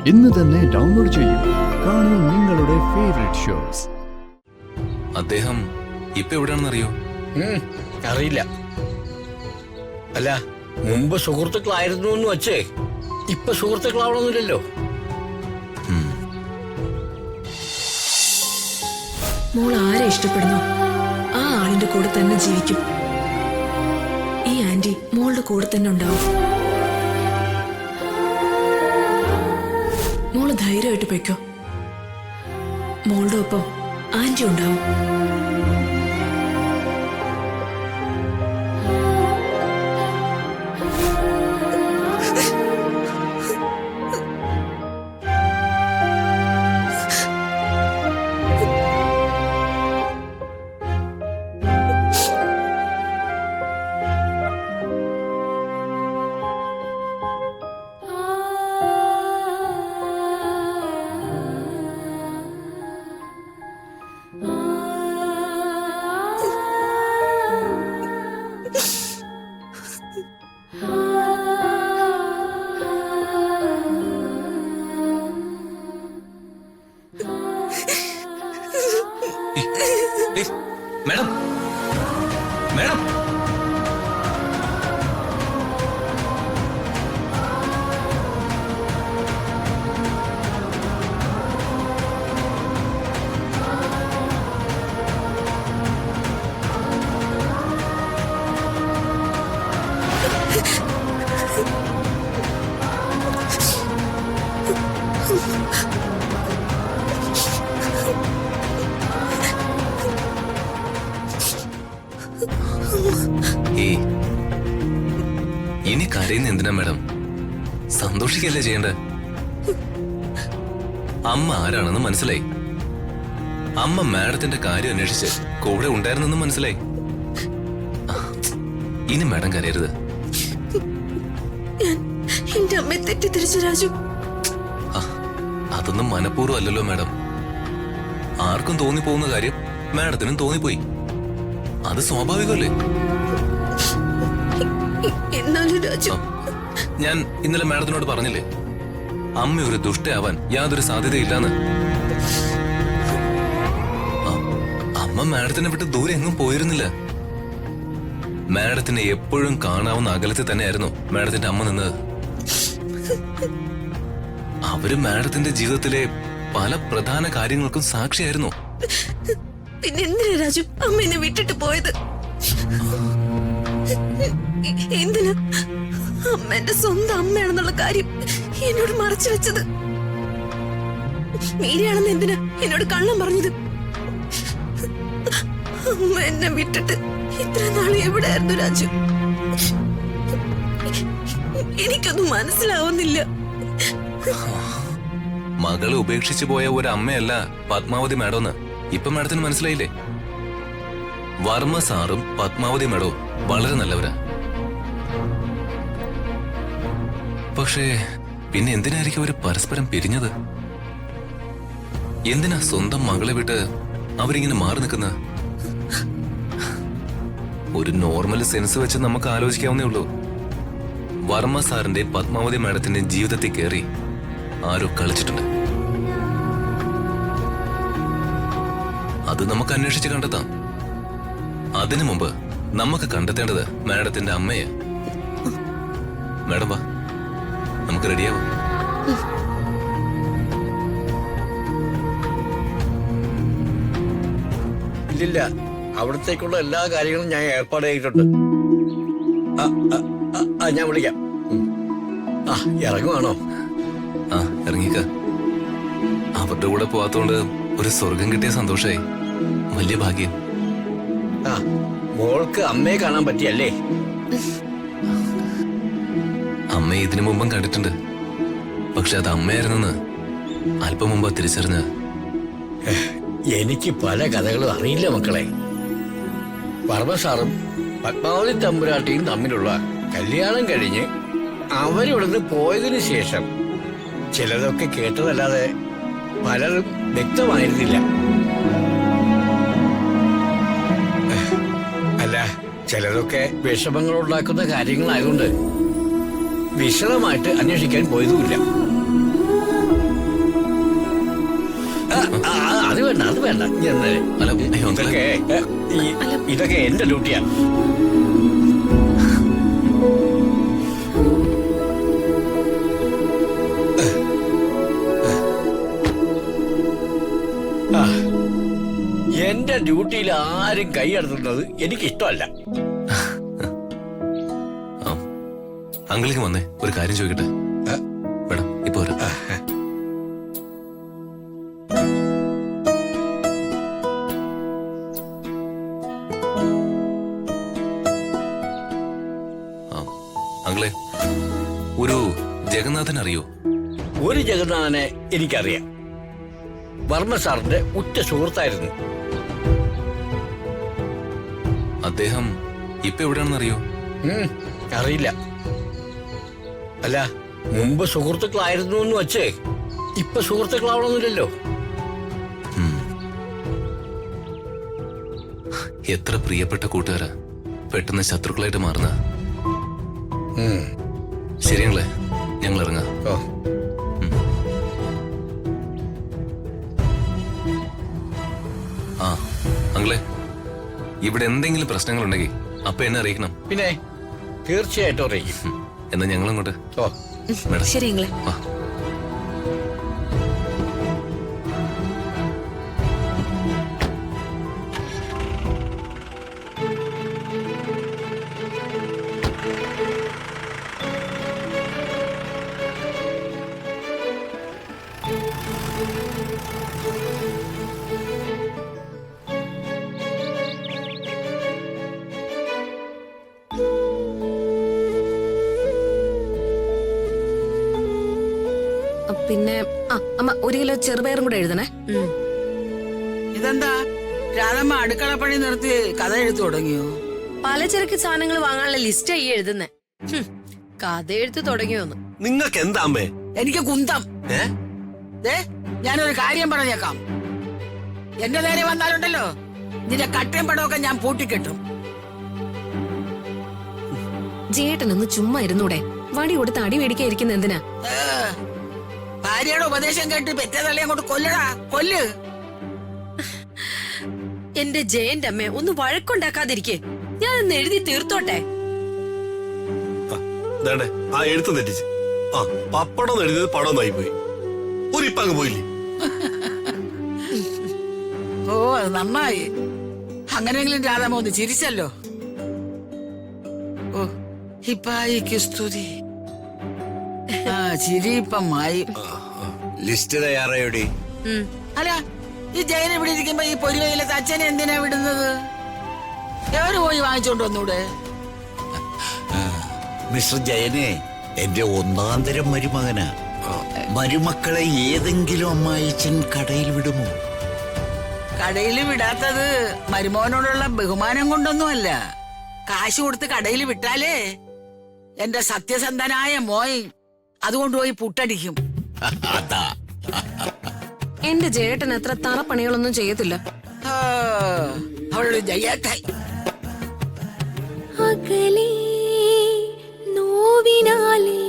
ഇന്ന് തന്നെ ഡൗൺലോഡ് ചെയ്യൂ. കാണൂ നിങ്ങളുടെ ഫേവറേറ്റ് ഷോസ്. അദ്ദേഹം ഇപ്പൊ എവിടെയാണെന്ന് അറിയോ? അറിയില്ല. അല്ല, മുമ്പ് സുഹൃത്തുക്കളായിരുന്നു എന്ന് വച്ചേ ഇപ്പൊ സുഹൃത്തുക്കളാവണമെന്നില്ലല്ലോ. മോൾ ആരെ ഇഷ്ടപ്പെടുന്നു ആ ആളിന്റെ കൂടെ തന്നെ ജീവിക്കും. ഈ ആന്റി മോളുടെ കൂടെ തന്നെ ഉണ്ടാവും. മോള് ധൈര്യമായിട്ട് പൊയ്ക്കോ. മോളുടെ ഒപ്പം ആന്റി ഉണ്ടാവും. മാഡം, മാഡം, ഇനി കരയുന്ന എന്തിനാ മാഡം? സന്തോഷിക്കല്ലേ ചെയ്യണ്ടേ? അമ്മ ആരാണെന്ന് മനസ്സിലായി. അമ്മ മാഡത്തിന്റെ കാര്യം അന്വേഷിച്ച് കൂടെ ഉണ്ടായിരുന്നെന്ന് മനസ്സിലായി. ഇനി മാഡം കരയരുത്. എന്റെ അമ്മയെ തെറ്റിദ്ധരിച്ചു രാജു. അതൊന്നും മനഃപൂർവ്വം അല്ലല്ലോ മാഡം. ആർക്കും തോന്നിപ്പോകുന്ന കാര്യം മാഡത്തിനും തോന്നിപ്പോയി. അത് സ്വാഭാവികമല്ലേ? ഞാൻ ഇന്നലെ മാഡത്തിനോട് പറഞ്ഞില്ലേ, അമ്മ ഒരു ദുഷ്ടയാവാൻ യാതൊരു സാധ്യതയില്ലാന്ന്. അമ്മ മാഡത്തിനെ വിട്ട് ദൂരെ എങ്ങും പോയിരുന്നില്ല. മാഡത്തിനെ എപ്പോഴും കാണാവുന്ന അകലത്തിൽ തന്നെയായിരുന്നു മാഡത്തിന്റെ അമ്മ നിന്നത്. അവര് മാഡത്തിന്റെ ജീവിതത്തിലെ പല പ്രധാന കാര്യങ്ങൾക്കും സാക്ഷിയായിരുന്നു. പിന്നെ എന്തിനാ രാജു അമ്മ എന്നെ വിട്ടിട്ട് പോയത്? എന്തിനാ അമ്മ എന്റെ സ്വന്തം അമ്മയാണെന്നുള്ള കാര്യം എന്നോട് മറച്ചു വെച്ചത്? മീരയാണെന്ന് എന്തിനാ എന്നോട് കള്ളം പറഞ്ഞത്? അമ്മ എന്നെ വിട്ടിട്ട് ഇത്ര നാൾ എവിടെയായിരുന്നു രാജു? എനിക്കൊന്നും മനസ്സിലാവുന്നില്ല. മകളെ ഉപേക്ഷിച്ചു പോയ ഒരു അമ്മയല്ല പത്മാവതി മാഡമെന്ന് ഇപ്പൊ മാഡത്തിന് മനസ്സിലായില്ലേ? വർമ്മ സാറും പത്മാവതി മാഡവും വളരെ നല്ലവരാ. പക്ഷേ പിന്നെ എന്തിനായിരിക്കും അവര് പരസ്പരം പിരിഞ്ഞത്? എന്തിനാ സ്വന്തം മകളെ വിട്ട് അവരിങ്ങനെ മാറി നിൽക്കുന്ന? ഒരു നോർമൽ സെൻസ് വെച്ച് നമുക്ക് ആലോചിക്കാവുന്നേ ഉള്ളൂ. വർമ്മ സാറിന്റെ പത്മാവതി മാഡത്തിന്റെ ജീവിതത്തിൽ കയറി ആരോ കളിച്ചിട്ടുണ്ട്. അത് നമുക്ക് അന്വേഷിച്ച് കണ്ടെത്താം. അതിനു മുമ്പ് നമുക്ക് കണ്ടെത്തേണ്ടത് മാഡത്തിന്റെ അമ്മയെ. മാഡം വാ, നമുക്ക് റെഡിയാവാം. ഇല്ലില്ല, അവിടത്തേക്കുള്ള എല്ലാ കാര്യങ്ങളും ഞാൻ ഏർപ്പാട് ചെയ്തിട്ടുണ്ട്. ഞാൻ വിളിക്കാം. ഇറങ്ങുവാണോ? ഇറങ്ങിക്ക. അവരുടെ കൂടെ പോവാത്തോണ്ട് ഒരു സ്വർഗം കിട്ടിയ സന്തോഷായി. വലിയ ഭാഗ്യം. മോൾക്ക് അമ്മയെ കാണാൻ പറ്റിയല്ലേ? അമ്മയെ ഇതിനു മുമ്പും കണ്ടിട്ടുണ്ട്. പക്ഷെ അത് അമ്മയായിരുന്നെന്ന് അല്പം മുമ്പ് തിരിച്ചറിഞ്ഞ്. എനിക്ക് പല കഥകളും അറിയില്ല മക്കളെ. വർമ്മ സാറും പത്മാവതി തമ്പുരാട്ടിയും തമ്മിലുള്ള കല്യാണം കഴിഞ്ഞ് അവരിവിടുന്ന് പോയതിനു ശേഷം ചിലതൊക്കെ കേട്ടതല്ലാതെ പലരും വ്യക്തമായിരുന്നില്ല. അല്ല, ചിലതൊക്കെ വിഷമങ്ങൾ ഉണ്ടാക്കുന്ന കാര്യങ്ങളായതുകൊണ്ട് വിശദമായിട്ട് അന്വേഷിക്കാൻ പോയതുമില്ല. വേണ്ട ഞാൻ അല്ല, അയ്യോ, ഇതൊക്കെ ഇതൊക്കെ എന്റെ ഡ്യൂട്ടിയാ. എന്റെ ഡ്യൂട്ടിയിൽ ആരും കൈയെടുത്തുന്നത് എനിക്കിഷ്ടമല്ല. അങ്കിളിക്ക് വന്നേ, ഒരു കാര്യം ചോദിക്കട്ടെ? മേഡം ഇപ്പൊ വരാം. അങ്കിളെ, ഒരു ജഗന്നാഥൻ അറിയോ? ഒരു ജഗന്നാഥനെ എനിക്കറിയാം. വർമ്മ സാറിന്റെ ഉറ്റ സുഹൃത്തായിരുന്നു. അദ്ദേഹം ഇപ്പൊ എവിടെയാണെന്ന് അറിയോ? അറിയില്ല. അല്ല, മുമ്പ് സുഹൃത്തുക്കളായിരുന്നു എന്ന് വച്ചേ ഇപ്പൊ സുഹൃത്തുക്കളാവണമെന്നില്ലല്ലോ. എത്ര പ്രിയപ്പെട്ട കൂട്ടുകാരാ പെട്ടെന്ന് ശത്രുക്കളായിട്ട് മാറുന്ന. ശരിയങ്ങളെ, ഞങ്ങൾ ഇറങ്ങാം. ഓ, ആ അങ്കിളെ, ഇവിടെ എന്തെങ്കിലും പ്രശ്നങ്ങളുണ്ടെങ്കിൽ അപ്പൊ എന്നെ അറിയിക്കണം. പിന്നെ തീർച്ചയായിട്ടും അറിയിക്കും. എന്നാ ഞങ്ങളങ്ങോട്ട്. ഓ, മേഡം. ശരി നിങ്ങളെ. ആ. പിന്നെ അമ്മ 1 കിലോ ചെറുപയറും കൂടെ എഴുതണേ. ഇതെന്താ രാധമ്മ അടുക്കള പണി നിർത്തി കഥ എഴുത്തു തുടങ്ങിയോ? പലചരക്ക് സാധനങ്ങൾ വാങ്ങാനുള്ള ലിസ്റ്റ് ആയി എഴുതുന്നേ. കഥ എഴുത്ത് തുടങ്ങിയോന്ന്. നിങ്ങൾക്ക് എന്താ അമ്മേ? എനിക്ക് കുന്തം. ദേ, ഞാനൊരു കാര്യം പറഞ്ഞേക്കാം. എന്റെ നേരെ വന്നാലുണ്ടല്ലോ നിന്റെ കട്ടയും പടമൊക്കെ ഞാൻ പൂട്ടിക്കെട്ടും. ജേട്ടനൊന്ന് ചുമ്മാ ഇരുന്നൂടെ? വടി കൊടുത്ത് അടി മേടിക്കാതിരിക്കുന്ന എന്തിനാ? ഭാര്യയുടെ ഉപദേശം കേട്ട് പെറ്റതള്ളി അങ്ങോട്ട് കൊല്ലടാ, കൊല്ല്. എന്റെ ജയന്റെ അമ്മ ഒന്ന് വഴക്കുണ്ടാക്കാതിരിക്കേ. ഞാൻ ഒന്ന് എഴുതി തീർത്തോട്ടെ. ആ എഴുത്ത് തെറ്റിച്ച്. ആ പപ്പടം എഴുതിയത് പടം നായി പോയി. ഒരു ഇപ്പങ്ങ് പോയില്ലേ? ഓ, അത് നന്നായി. അങ്ങനെയെങ്കിലും രാധമ്മ ഒന്ന് ചിരിച്ചല്ലോ. ഓ, ഹിപ്പായിക്ക് സ്തുതി. ആ ചിരി ഇപ്പം മായി. ലിസ്റ്റ് തയ്യാറായോടി? അല്ല, ഈ ജയനെ ഇവിടെ ഇരിക്കുമ്പോ ഈ പൊരിവയിലത്തെ അച്ഛനെ എന്തിനാ വിടുന്നത്? എവര് പോയി വാങ്ങിച്ചോണ്ട് വന്നൂടെ? മിസ്റ്റർ ജയനെ എന്റെ ഒന്നാന്തരം മരുമകനാ. മരുമക്കളെ ഏതെങ്കിലും അമ്മായിച്ചൻ കടയിൽ വിടുമോ? കടയിൽ വിടാത്തത് മരുമോനോടുള്ള ബഹുമാനം കൊണ്ടൊന്നുമല്ല. കാശ് കൊടുത്ത് കടയിൽ വിട്ടാലേ എന്റെ സത്യസന്ധനായ മോയ് അതുകൊണ്ടുപോയി പുട്ടടിക്കും. അതാ എന്റെ ജേട്ടൻ അത്ര തറപ്പണികളൊന്നും ചെയ്യത്തില്ല. അവളുടെ ജയേട്ടായി. അകലേ നോവിനാലേ